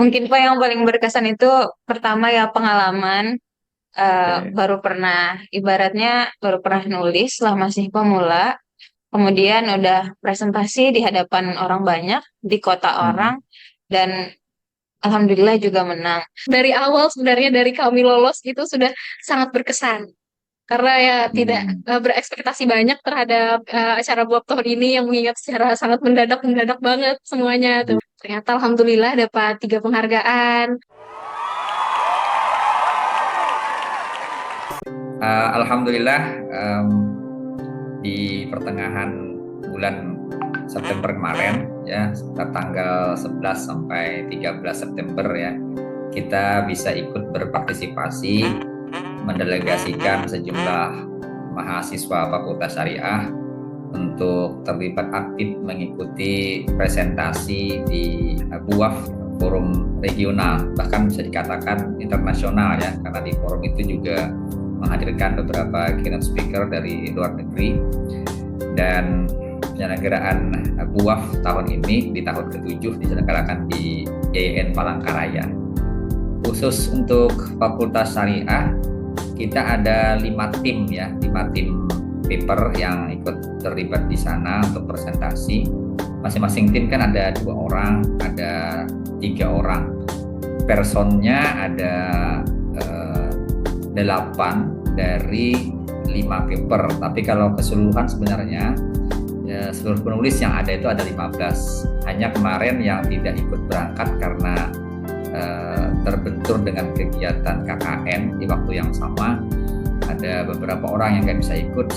Mungkin Pak yang paling berkesan itu pertama ya pengalaman Oke. ibaratnya baru pernah nulis lah masih pemula, kemudian udah presentasi di hadapan orang banyak di kota Mm-mm. orang dan alhamdulillah juga menang. Dari awal sebenarnya dari kami lolos itu sudah sangat berkesan. Karena ya tidak Hmm. berekspektasi banyak terhadap acara Buap tahun ini yang mengingat secara sangat mendadak banget semuanya tuh. Ternyata alhamdulillah dapat 3 penghargaan. Alhamdulillah, di pertengahan bulan September kemarin ya, sekitar tanggal 11 sampai 13 September ya, kita bisa ikut berpartisipasi mendelegasikan sejumlah mahasiswa Fakultas Syariah untuk terlibat aktif mengikuti presentasi di BUAF forum regional, bahkan bisa dikatakan internasional ya, karena di forum itu juga menghadirkan beberapa keynote speaker dari luar negeri. Dan penyelenggaraan BUAF tahun ini di tahun ke-7 diselenggarakan di YN Palangkaraya. Khusus untuk Fakultas Syariah, kita ada 5 tim ya, 5 tim paper yang ikut terlibat di sana untuk presentasi. Masing-masing tim kan ada 2 orang, ada 3 orang. Personnya ada 8 dari 5 paper. Tapi kalau keseluruhan sebenarnya ya, seluruh penulis yang ada itu ada 15. Hanya kemarin yang tidak ikut berangkat karena terbentur dengan kegiatan KKN di waktu yang sama. Ada beberapa orang yang nggak bisa ikut.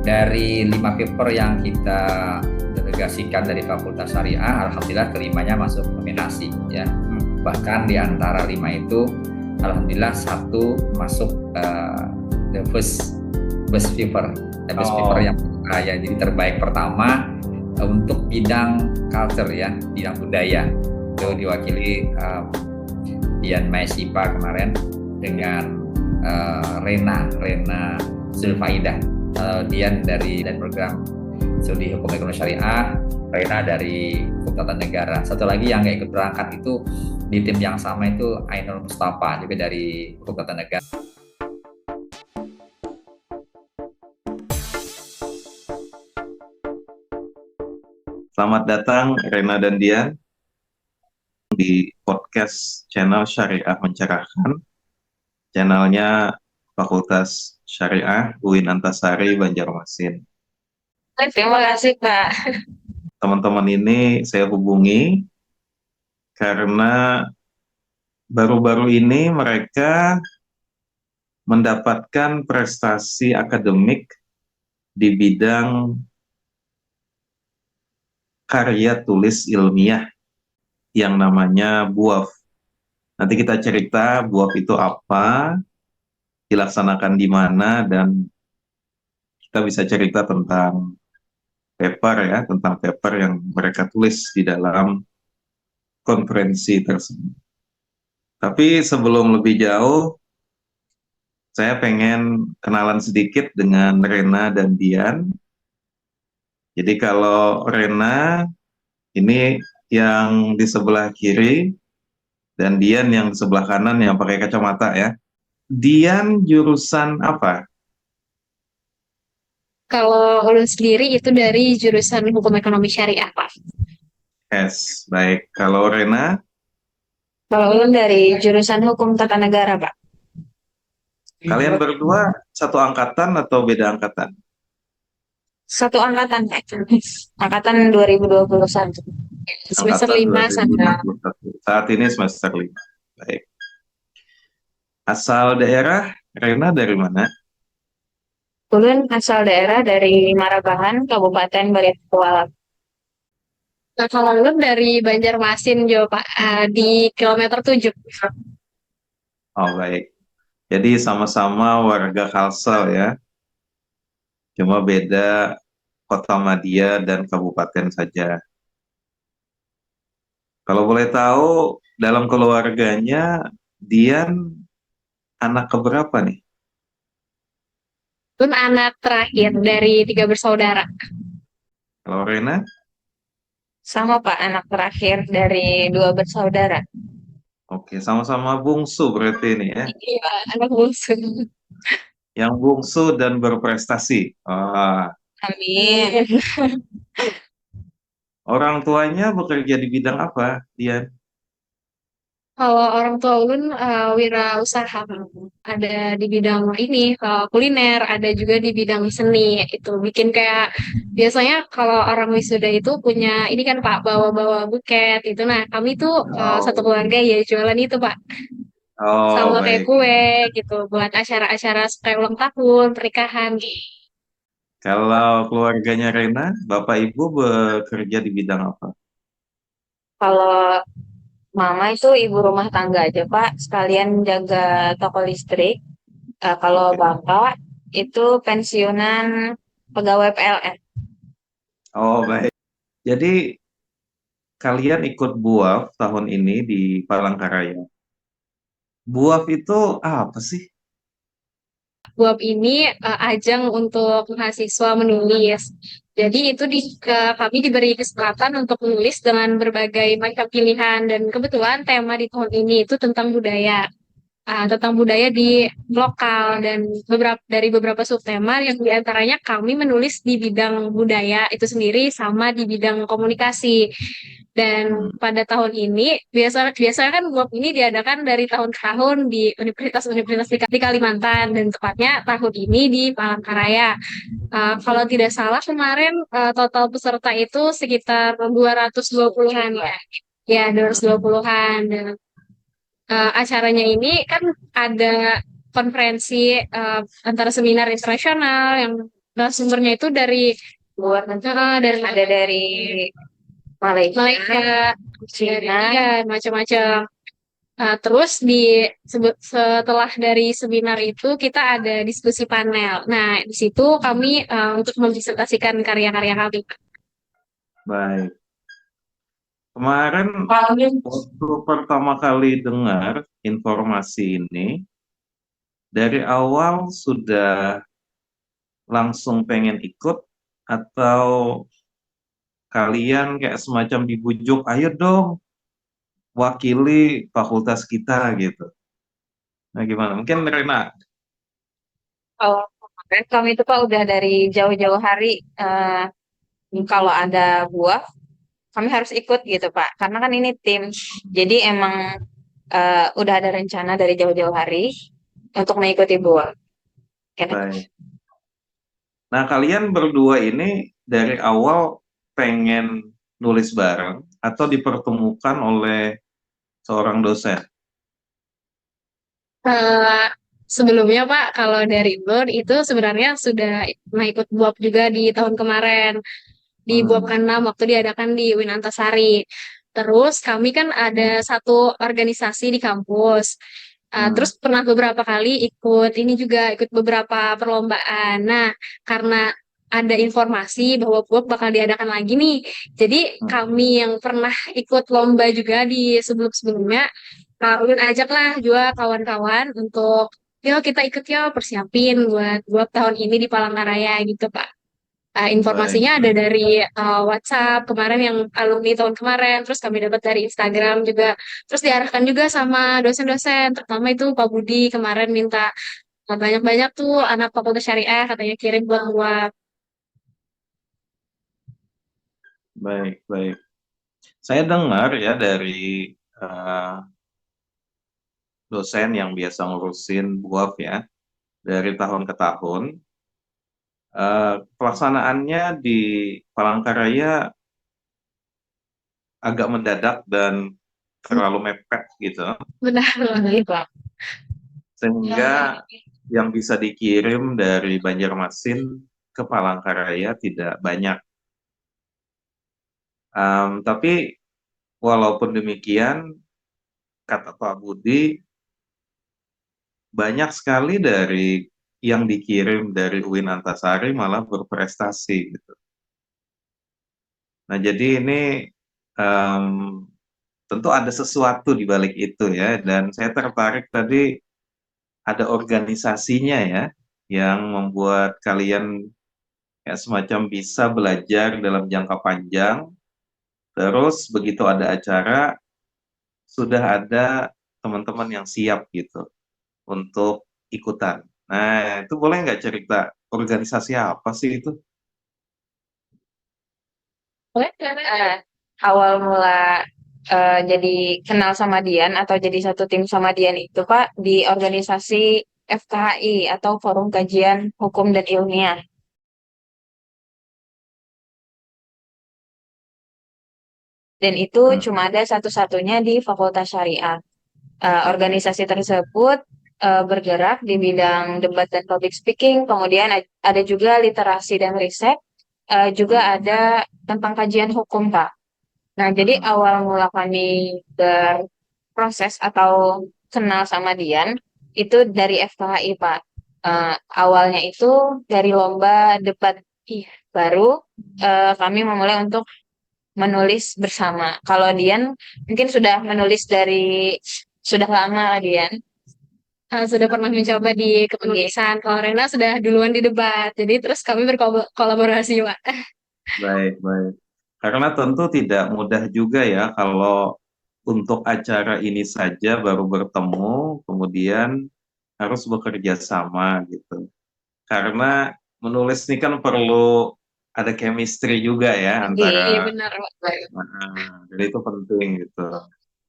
Dari 5 paper yang kita delegasikan dari Fakultas Syariah, alhamdulillah kelimanya masuk nominasi ya. Bahkan di antara 5 itu, alhamdulillah 1 masuk the best paper, best paper yang ya, jadi terbaik pertama untuk bidang culture ya, bidang budaya. Itu diwakili Dian Maisipa kemarin dengan Rena Zulfaidah. Dian dari dan program studi hukum ekonomi syariah, Rena dari Hukum Tata Negara. Satu lagi yang nggak ikut berangkat itu di tim yang sama itu Ainul Mustafa juga dari Hukum Tata Negara. Selamat datang Rena dan Dian di podcast channel Syariah Mencerahkan, channelnya Fakultas Syariah UIN Antasari Banjarmasin. Terima kasih Pak. Teman-teman ini saya hubungi karena baru-baru ini mereka mendapatkan prestasi akademik di bidang karya tulis ilmiah yang namanya BUAF. Nanti kita cerita BUAF itu apa, dilaksanakan di mana, dan kita bisa cerita tentang paper yang mereka tulis di dalam konferensi tersebut. Tapi sebelum lebih jauh, saya pengen kenalan sedikit dengan Rena dan Dian. Jadi kalau Rena ini yang di sebelah kiri dan Dian yang di sebelah kanan yang pakai kacamata ya. Dian jurusan apa? Kalau ulun sendiri itu dari jurusan Hukum Ekonomi Syariah, Pak. Baik. Kalau Rena, Kalau ulun dari jurusan Hukum Tata Negara, Pak. kalian berdua satu angkatan atau beda angkatan? Satu angkatan, Pak. Angkatan 2021. Semester Angkatan 5 sama 2021. Saat ini semester 5. Baik. Asal daerah, Rena dari mana? ulun asal daerah dari Marabahan, Kabupaten Baliakpoala. Nah, kalau ulun dari Banjarmasin, Jawa, Pak. Di kilometer 7. Oh, baik. Jadi sama-sama warga Kalsel ya. Cuma beda kota Madia dan kabupaten saja. Kalau boleh tahu, dalam keluarganya, Dian anak keberapa nih? Ulun anak terakhir dari 3 bersaudara. Kalau Rena? Sama, Pak, anak terakhir dari 2 bersaudara. Oke, sama-sama bungsu berarti ini ya. Iya, anak bungsu. Yang bungsu dan berprestasi. Amin. Orang tuanya bekerja di bidang apa, Dian? Kalau orang tua ulun wirausaha, ada di bidang ini kuliner, ada juga di bidang seni. Itu bikin kayak biasanya kalau orang wisuda itu punya ini kan Pak, bawa-bawa buket itu. Nah kami tuh satu Oh, keluarga ya jualan itu Pak, oh sama kayak baik. kue gitu buat acara-acara kayak ulang tahun, pernikahan. Kalau keluarganya Rena, Bapak Ibu bekerja di bidang apa? Kalau mama itu ibu rumah tangga aja Pak, sekalian jaga toko listrik. Kalau Oke. bapak itu pensiunan pegawai PLN. Oh baik. Jadi kalian ikut BUAF tahun ini di Palangkaraya. BUAF itu apa sih? Buat ini ajang untuk mahasiswa menulis. Jadi itu kami diberi kesempatan untuk menulis dengan berbagai macam pilihan dan kebetulan tema di tahun ini itu tentang budaya di lokal dan beberapa subtema yang diantaranya kami menulis di bidang budaya itu sendiri sama di bidang komunikasi. Dan Hmm, pada tahun ini biasanya kan workshop ini diadakan dari tahun ke tahun di universitas-universitas di Kalimantan dan tepatnya tahun ini di Palangkaraya. Kalau tidak salah kemarin total peserta itu sekitar 220-an ya. Ya, 220-an. Dan acaranya ini kan ada konferensi antara seminar internasional yang sumbernya itu dari luar negara, dan ada dari Malaysia, China, ya, macam-macam. Terus setelah dari seminar itu kita ada diskusi panel. Nah, di situ kami untuk mempresentasikan karya-karya kami. baik. Kemarin waktu pertama kali dengar informasi ini, dari awal sudah langsung pengen ikut atau kalian kayak semacam dibujuk, ayo dong wakili fakultas kita gitu. Nah gimana? Mungkin Rena. Kalau kemarin kami itu Pak udah dari jauh-jauh hari kalau ada buah kami harus ikut gitu Pak. Karena kan ini tim. Jadi emang udah ada rencana dari jauh-jauh hari untuk mengikuti buah. Kan? Baik. Nah kalian berdua ini dari awal pengen nulis bareng atau dipertemukan oleh seorang dosen? Eh, Sebelumnya Pak, kalau dari Bor itu sebenarnya sudah ikut buat juga di tahun kemarin di buat Hmm. ke-6 waktu diadakan di Winantasari. Terus kami kan ada satu organisasi di kampus. Hmm. Terus pernah beberapa kali ikut beberapa perlombaan. Nah, karena ada informasi bahwa PUB bakal diadakan lagi nih. Jadi Hmm. kami yang pernah ikut lomba juga di sebelum-sebelumnya, Ulun ajaklah juga kawan-kawan untuk yuk kita ikut yuk persiapin buat tahun ini di Palangkaraya gitu Pak. Baik, Informasinya ada baik, dari WhatsApp kemarin yang alumni tahun kemarin, terus kami dapat dari Instagram juga, terus diarahkan juga sama dosen-dosen, terutama itu Pak Budi kemarin minta banyak-banyak tuh anak Fakultas Syariah katanya kirim buat baik, baik. Saya dengar ya dari eh, dosen yang biasa ngurusin BUAF ya, dari tahun ke tahun, pelaksanaannya di Palangkaraya agak mendadak dan terlalu mepet gitu, benar gitu. sehingga yang bisa dikirim dari Banjarmasin ke Palangkaraya tidak banyak. Tapi walaupun demikian, kata Pak Budi, banyak sekali dari yang dikirim dari UIN Antasari malah berprestasi gitu. Nah, jadi ini em, tentu ada sesuatu di balik itu ya, dan saya tertarik tadi ada organisasinya ya, yang membuat kalian ya semacam bisa belajar dalam jangka panjang, terus begitu ada acara, sudah ada teman-teman yang siap gitu untuk ikutan. Nah, itu boleh nggak cerita organisasi apa sih itu? Boleh, karena Awal mula jadi kenal sama Dian atau jadi satu tim sama Dian itu Pak di organisasi FKHI atau Forum Kajian Hukum dan Ilmiah. Dan itu Hmm. cuma ada satu-satunya di Fakultas Syariah. Organisasi tersebut bergerak di bidang debat dan public speaking, kemudian ada juga literasi dan riset, juga ada tentang kajian hukum, Pak. Nah, jadi awal mula kami berproses atau kenal sama Dian itu dari FKHI, Pak. Awalnya itu dari lomba debat. Ih, baru kami memulai untuk menulis bersama. Kalau Dian mungkin sudah menulis dari sudah lama, Dian. sudah pernah mencoba di kepenulisan. Kalau Rena sudah duluan di debat. Jadi terus kami berkolaborasi, Pak. Baik, baik. Karena tentu tidak mudah juga ya kalau untuk acara ini saja baru bertemu, kemudian harus bekerja sama gitu. Karena menulis ini kan perlu ada chemistry juga ya Iya, antara, benar, Pak. jadi itu penting gitu.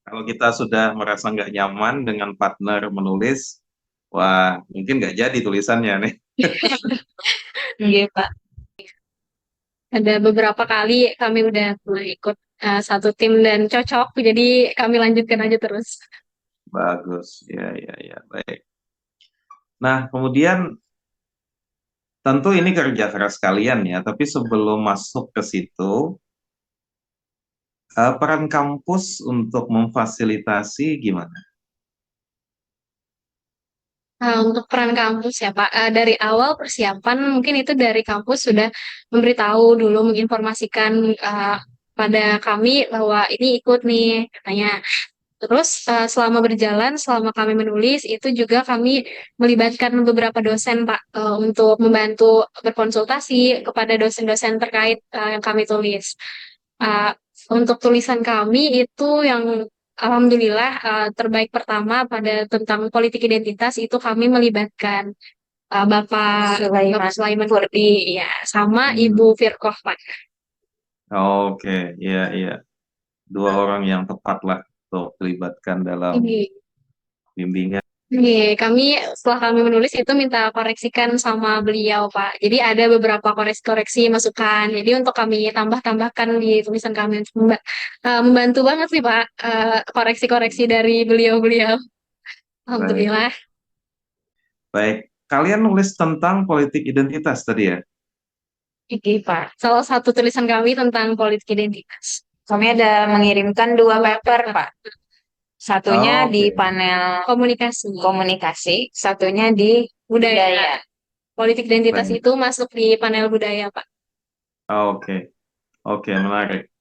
Kalau kita sudah merasa nggak nyaman dengan partner menulis, wah mungkin nggak jadi tulisannya nih. Iya, Pak. Ada beberapa kali kami udah pernah ikut satu tim dan cocok. Jadi kami lanjutkan aja terus. Bagus, ya, ya, ya, baik. Nah, kemudian tentu ini kerja keras kalian ya, tapi sebelum masuk ke situ, peran kampus untuk memfasilitasi gimana? Untuk peran kampus ya Pak, dari awal persiapan mungkin itu dari kampus sudah memberitahu dulu, menginformasikan pada kami bahwa ini ikut nih katanya. Terus selama berjalan, selama kami menulis itu juga kami melibatkan beberapa dosen Pak, untuk membantu berkonsultasi kepada dosen-dosen terkait yang kami tulis. Uh, untuk tulisan kami itu yang alhamdulillah terbaik pertama pada tentang politik identitas itu kami melibatkan Bapak Sulaiman Kurdi ya sama Hmm. Ibu Firkoh Pak. Oke, iya, iya. Dua orang yang tepat lah untuk dilibatkan dalam Ini, bimbingan. ini kami setelah kami menulis itu minta koreksikan sama beliau Pak. Jadi ada beberapa koreksi-koreksi masukan. Jadi untuk kami tambah-tambahkan di tulisan kami untuk membantu banget sih Pak, koreksi-koreksi dari beliau-beliau. Baik, Alhamdulillah. baik. Kalian nulis tentang politik identitas tadi ya? Iki, Pak. Salah satu tulisan kami tentang politik identitas. Kami ada mengirimkan dua paper, Pak. Satunya di Oke. panel Komunikasi, komunikasi, satunya di budaya. budaya. Politik identitas Baik. itu masuk di panel budaya, Pak. Oke, oke, menarik.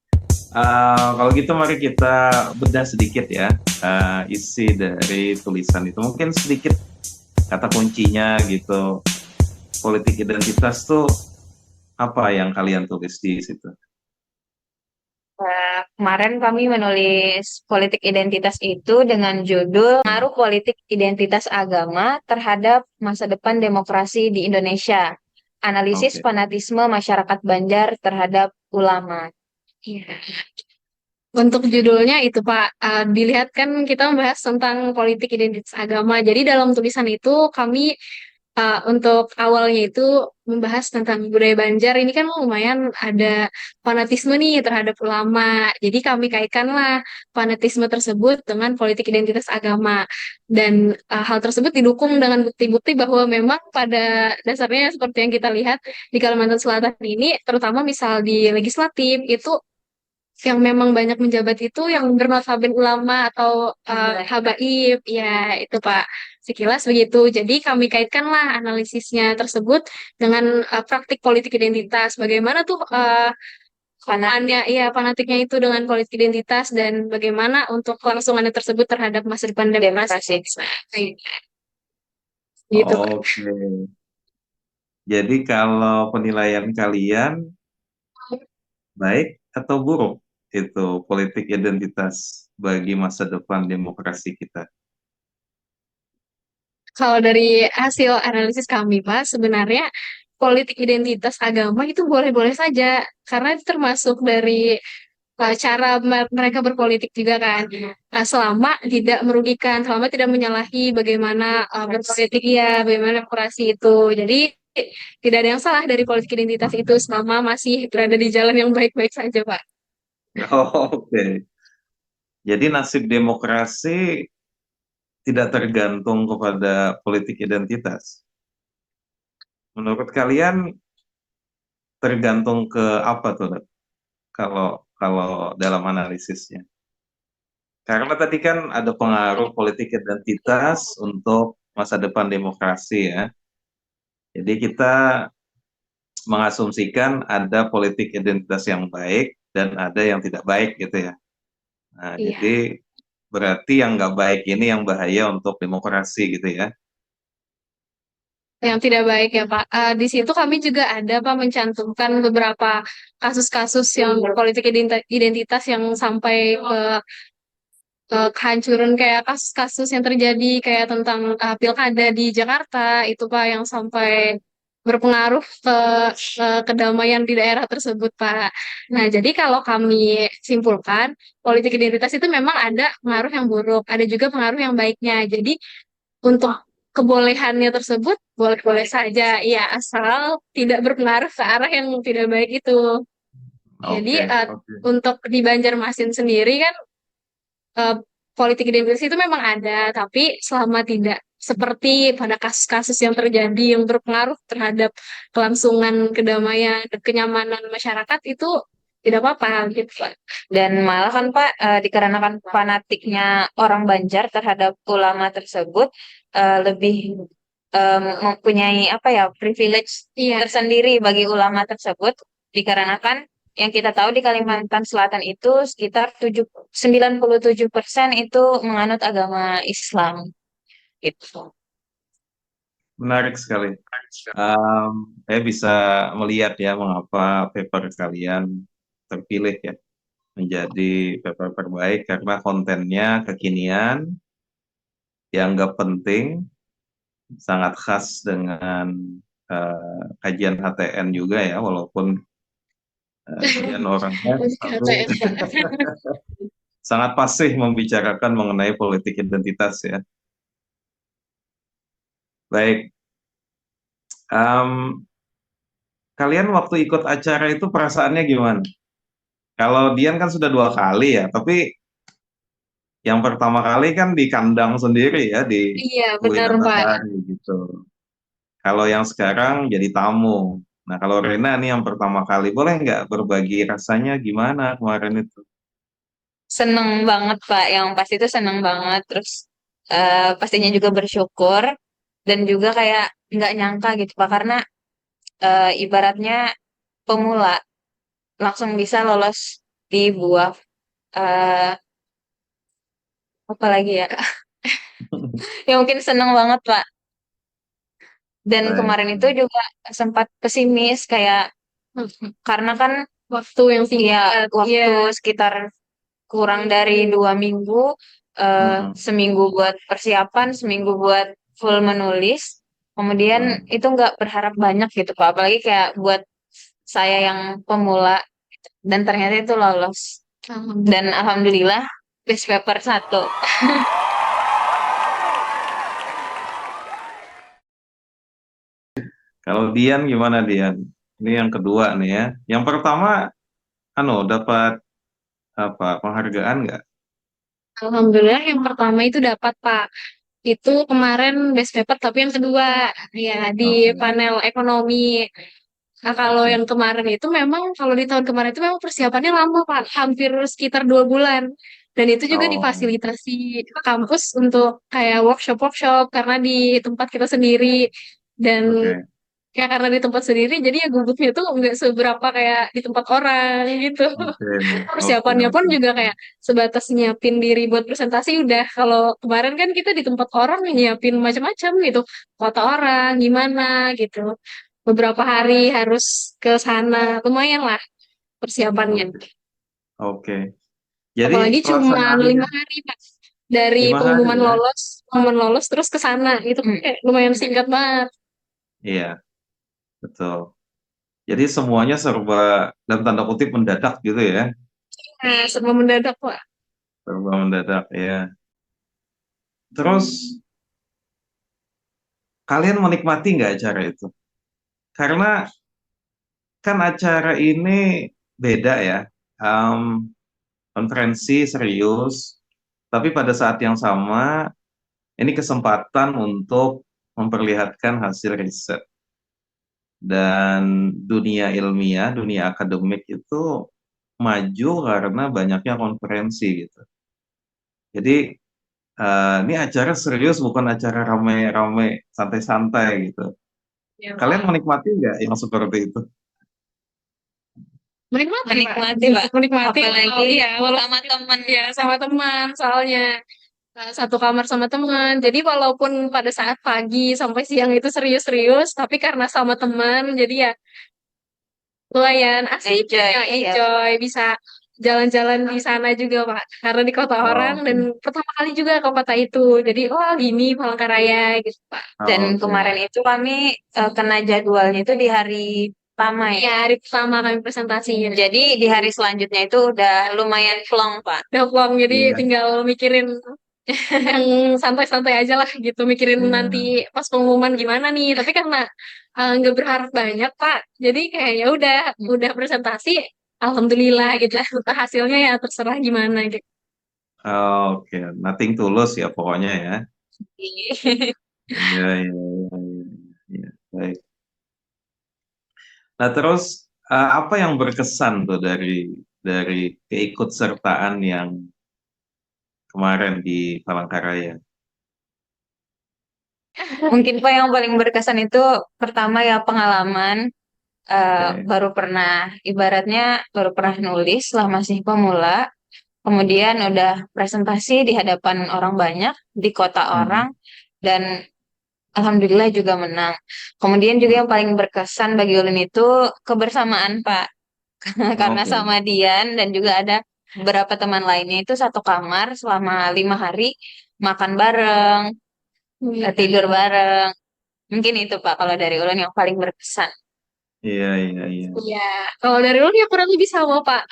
Kalau gitu mari kita bedah sedikit ya, isi dari tulisan itu. Mungkin sedikit kata kuncinya gitu. Politik identitas tuh apa yang kalian tulis di situ? Kemarin kami menulis politik identitas itu dengan judul Pengaruh Politik Identitas Agama Terhadap Masa Depan Demokrasi di Indonesia. Analisis Oke. fanatisme masyarakat Banjar terhadap ulama. Iya. Untuk judulnya itu, Pak, dilihat kan kita membahas tentang politik identitas agama. Jadi dalam tulisan itu kami untuk awalnya itu membahas tentang budaya Banjar. Ini kan lumayan ada fanatisme nih terhadap ulama. Jadi kami kaitkanlah fanatisme tersebut dengan politik identitas agama. Dan hal tersebut didukung dengan bukti-bukti bahwa memang pada dasarnya seperti yang kita lihat di Kalimantan Selatan ini, terutama misal di legislatif, itu yang memang banyak menjabat itu yang bernotaben ulama atau habaib, ya itu Pak, sekilas begitu. Jadi kami kaitkanlah analisisnya tersebut dengan praktik politik identitas. Bagaimana tuh fanatiknya, ya fanatiknya itu dengan politik identitas dan bagaimana untuk kelangsungannya tersebut terhadap masa depan demokrasi. Nah, gitu Pak. Oke. Jadi kalau penilaian kalian baik atau buruk itu politik identitas bagi masa depan demokrasi kita? Kalau dari hasil analisis kami, Pak, sebenarnya politik identitas agama itu boleh-boleh saja, karena itu termasuk dari cara mereka berpolitik juga kan. Nah, selama tidak merugikan, selama tidak menyalahi bagaimana berpolitik ya, bagaimana demokrasi itu. Jadi tidak ada yang salah dari politik identitas itu selama masih berada di jalan yang baik-baik saja, Pak. Oh, oke. Jadi nasib demokrasi tidak tergantung kepada politik identitas. Menurut kalian tergantung ke apa tuh, Dok? Kalau kalau dalam analisisnya? Karena tadi kan ada pengaruh politik identitas untuk masa depan demokrasi ya. Jadi kita mengasumsikan ada politik identitas yang baik dan ada yang tidak baik gitu ya. Nah, Iya. jadi berarti yang nggak baik ini yang bahaya untuk demokrasi gitu ya. Yang tidak baik ya Pak. Di situ kami juga ada Pak mencantumkan beberapa kasus-kasus yang politik identitas yang sampai kehancuran, kayak kasus-kasus yang terjadi kayak tentang pilkada di Jakarta itu Pak, yang sampai berpengaruh ke kedamaian di daerah tersebut Pak. Nah, jadi kalau kami simpulkan, politik identitas itu memang ada pengaruh yang buruk, ada juga pengaruh yang baiknya. Jadi untuk kebolehannya tersebut boleh-boleh saja, ya asal tidak berpengaruh ke arah yang tidak baik itu. Jadi Oke, oke. untuk di Banjarmasin sendiri kan eh, politik identitas itu memang ada, tapi selama tidak seperti pada kasus-kasus yang terjadi yang berpengaruh terhadap kelangsungan kedamaian dan kenyamanan masyarakat itu tidak apa-apa gitu Pak. Dan malah kan Pak, dikarenakan fanatiknya orang Banjar terhadap ulama tersebut, lebih mempunyai apa ya, privilege Iya, tersendiri bagi ulama tersebut, dikarenakan yang kita tahu di Kalimantan Selatan itu sekitar 97% itu menganut agama Islam gitu. Menarik sekali. Saya bisa melihat ya mengapa paper kalian terpilih ya menjadi paper terbaik karena kontennya kekinian, dianggap penting, sangat khas dengan kajian HTN juga ya, walaupun Dian orangnya selalu sangat fasih membicarakan mengenai politik identitas ya. Baik, em, kalian waktu ikut acara itu perasaannya gimana? Kalau Dian kan sudah 2 kali ya, tapi yang pertama kali kan di kandang sendiri ya, di iya UIN benar Pak. Antasari gitu. Kalau yang sekarang jadi tamu. Nah, kalau Rena nih yang pertama kali, boleh nggak berbagi rasanya gimana kemarin itu? Seneng banget Pak, yang pasti itu seneng banget. Terus pastinya juga bersyukur dan juga kayak nggak nyangka gitu Pak, karena ibaratnya pemula langsung bisa lolos di buah, eh apa lagi ya? Ya mungkin seneng banget Pak. Dan Baik. kemarin itu juga sempat pesimis kayak, karena kan Waktu yang ya singkat, waktu iya. sekitar kurang dari 2 minggu, Mm-mm. seminggu buat persiapan, seminggu buat full menulis. Kemudian Mm. itu nggak berharap banyak gitu Pak, apalagi kayak buat saya yang pemula, dan ternyata itu lolos. Dan alhamdulillah best paper 1. Kalau Dian gimana Dian? Ini yang kedua nih ya. Yang pertama, dapat apa penghargaan nggak? Alhamdulillah yang pertama itu dapat Pak. Itu kemarin best paper tapi yang kedua ya di Oke, panel ekonomi. Nah, kalau oke. yang kemarin itu memang kalau di tahun kemarin itu memang persiapannya lama Pak, hampir sekitar 2 bulan. Dan itu juga Oh, difasilitasi kampus untuk kayak workshop-workshop karena di tempat kita sendiri. Dan oke, ya karena di tempat sendiri jadi ya gugupnya tuh nggak seberapa kayak di tempat orang gitu. oke, oke, Persiapannya pun oke. juga kayak sebatas nyiapin diri buat presentasi udah. Kalau kemarin kan kita di tempat orang nyiapin macam-macam gitu, foto orang gimana gitu, beberapa hari harus ke sana, lumayan lah persiapannya. Oke. Jadi Apalagi cuma pelaksanaannya 5 hari Pak dari 5 hari pengumuman ya. lolos. momen lolos terus ke sana itu kan kayak lumayan singkat banget. Iya, betul. Jadi semuanya serba dalam tanda kutip mendadak gitu ya, Nah, serba mendadak Pak. serba mendadak ya. Terus kalian menikmati nggak acara itu? Karena kan acara ini beda ya. Em, Konferensi serius, tapi pada saat yang sama ini kesempatan untuk memperlihatkan hasil riset dan dunia ilmiah, dunia akademik itu maju karena banyaknya konferensi gitu. Jadi ini acara serius bukan acara rame-rame, santai-santai gitu. Ya, Kalian menikmati nggak yang seperti itu? menikmati, Pak. Menikmati, Pak. Menikmati. Apalagi Iya, walau sama teman. ya sama teman soalnya satu kamar sama teman. Jadi walaupun pada saat pagi sampai siang itu serius-serius, tapi karena sama teman, jadi ya lumayan asik, Enjoy, ya, iya. enjoy, bisa jalan-jalan di sana juga, Pak. Karena di kota orang Oh, dan oke. pertama kali juga ke kota itu. Jadi, oh gini Palangkaraya gitu, Pak. Dan Oh, oke. kemarin itu kami kena jadwalnya itu di hari pertama Ya, ya. hari pertama kami presentasi. Jadi di hari selanjutnya itu udah lumayan plong, Pak. Udah plong, jadi Iya, tinggal mikirin yang santai-santai aja lah gitu, mikirin nanti iya. pas pengumuman gimana nih. Tapi karena nggak berharap banyak Pak, jadi kayak ya udah presentasi, alhamdulillah gitu. Hasilnya ya terserah gimana gitu. Oh, oke, nothing tulus ya pokoknya ya. Iya, iya, iya, iya, iya. Baik. Nah, terus apa yang berkesan tuh dari keikutsertaan yang kemarin di Palangkaraya? Mungkin Pak yang paling berkesan itu pertama ya pengalaman Oke. ibaratnya baru pernah nulis lah masih pemula, kemudian udah presentasi di hadapan orang banyak di kota orang Mhm. dan alhamdulillah juga menang. Kemudian juga yang paling berkesan bagi Ulin itu kebersamaan Pak, karena Oke. sama Dian dan juga ada beberapa teman lainnya itu satu kamar selama 5 hari, makan bareng, tidur bareng. Mungkin itu Pak kalau dari Ulun yang paling berkesan. Iya, iya, iya. Iya, kalau dari lu ya kurang lebih sama Pak.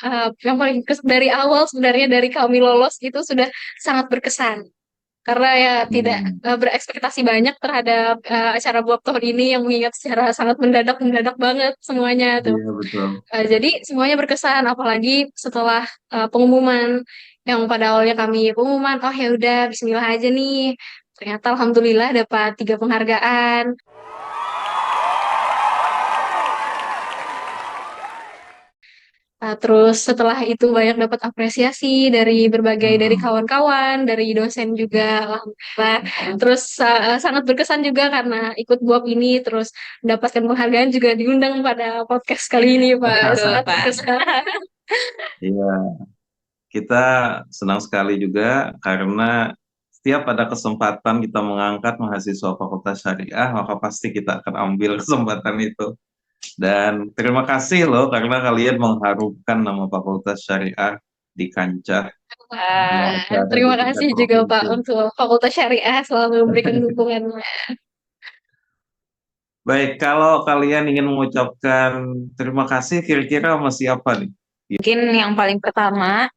Yang paling dari awal sebenarnya dari kami lolos itu sudah sangat berkesan. Karena ya tidak Hmm. berekspektasi banyak terhadap acara buat tahun ini yang mengingat secara sangat mendadak banget semuanya tuh. Iya, betul. Jadi semuanya berkesan, apalagi setelah pengumuman yang pada awalnya kami pengumuman, oh ya udah Bismillah aja nih. Ternyata Alhamdulillah dapat 3 penghargaan. Terus setelah itu banyak dapat apresiasi dari Mhm. kawan-kawan, dari dosen juga, alhamdulillah. Terus sangat berkesan juga karena ikut BUAP ini, terus mendapatkan penghargaan juga diundang pada podcast kali ini, Pak. Betul Sangat Pak. berkesan. Iya, kita senang sekali juga karena setiap ada kesempatan kita mengangkat mahasiswa Fakultas Syariah, maka pasti kita akan ambil kesempatan itu. Dan terima kasih loh karena kalian mengharumkan nama Fakultas Syariah di kancah dunia acara di Terima tingkat kasih juga Pak provinsi. untuk Fakultas Syariah selalu memberikan dukungannya. Baik, kalau kalian ingin mengucapkan terima kasih, kira-kira sama siapa nih? Mungkin yang paling pertama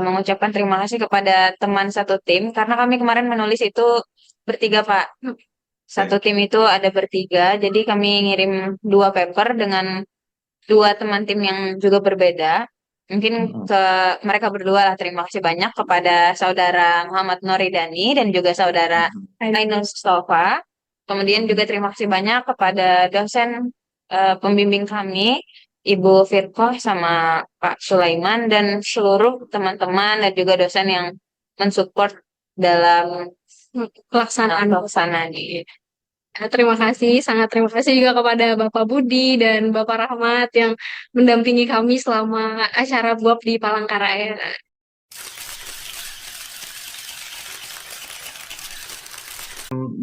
mengucapkan terima kasih kepada teman satu tim karena kami kemarin menulis itu bertiga Pak. Satu Oke. tim itu ada bertiga, jadi kami ngirim 2 paper dengan 2 teman tim yang juga berbeda. Mungkin Mm-mm. ke mereka berdua lah terima kasih banyak kepada saudara Muhammad Noridani dan juga saudara Mm-mm. Ainul Mustafa. Kemudian juga Mm-mm. terima kasih banyak kepada dosen pembimbing kami, Ibu Firkoh sama Pak Sulaiman dan seluruh teman-teman dan juga dosen yang mensupport dalam pelaksanaan ini. Terima kasih, sangat terima kasih juga kepada Bapak Budi dan Bapak Rahmat yang mendampingi kami selama acara BUAP di Palangkaraya.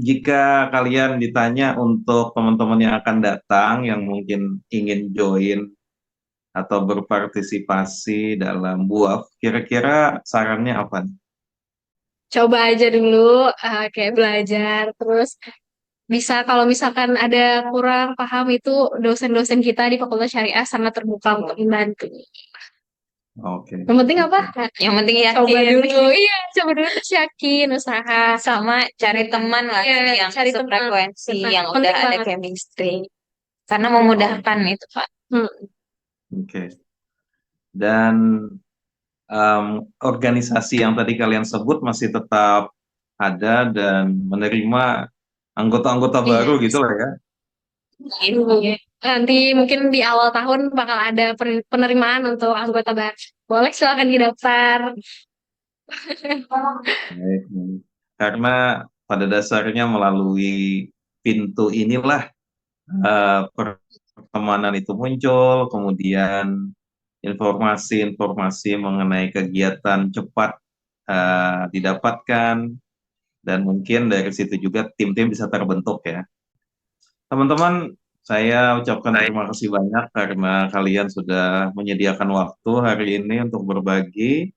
Jika kalian ditanya untuk teman-teman yang akan datang yang mungkin ingin join atau berpartisipasi dalam BUAF, kira-kira sarannya apa nih? coba aja dulu kayak belajar. Terus bisa kalau misalkan ada kurang paham itu dosen-dosen kita di Fakultas Syariah sangat terbuka untuk membantu. Oke. Yang penting apa? Yang penting Coba yakin. dulu, iya, coba dulu terus yakin, usaha. Sama cari teman lah Iya, yang cari teman. sefrekuensi, Benar. yang Penting udah ada banget. chemistry. Karena memudahkan itu, Pak. Hmm. Oke. Dan organisasi yang tadi kalian sebut masih tetap ada dan menerima anggota-anggota Iya. baru gitu lah ya. Iya. Nanti mungkin di awal tahun bakal ada penerimaan untuk anggota baru. Boleh silakan didaftar. Baik, baik. Karena pada dasarnya melalui pintu inilah pertemanan itu muncul, kemudian informasi-informasi mengenai kegiatan cepat didapatkan, dan mungkin dari situ juga tim-tim bisa terbentuk ya. Teman-teman, saya ucapkan terima kasih banyak karena kalian sudah menyediakan waktu hari ini untuk berbagi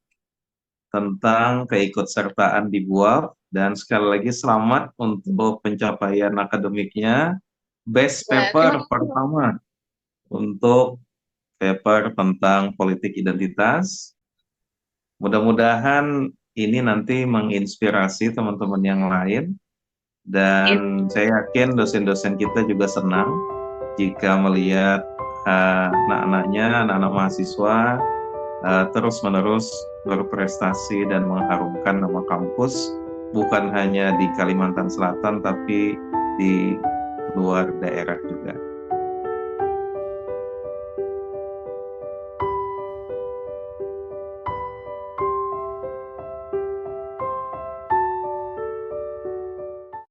tentang keikutsertaan di BUAP, dan sekali lagi selamat untuk pencapaian akademiknya. Best Ya, paper pertama untuk paper tentang politik identitas. Mudah-mudahan ini nanti menginspirasi teman-teman yang lain, dan saya yakin dosen-dosen kita juga senang jika melihat anak-anaknya, anak-anak mahasiswa terus-menerus berprestasi dan mengharumkan nama kampus, bukan hanya di Kalimantan Selatan, tapi di luar daerah juga.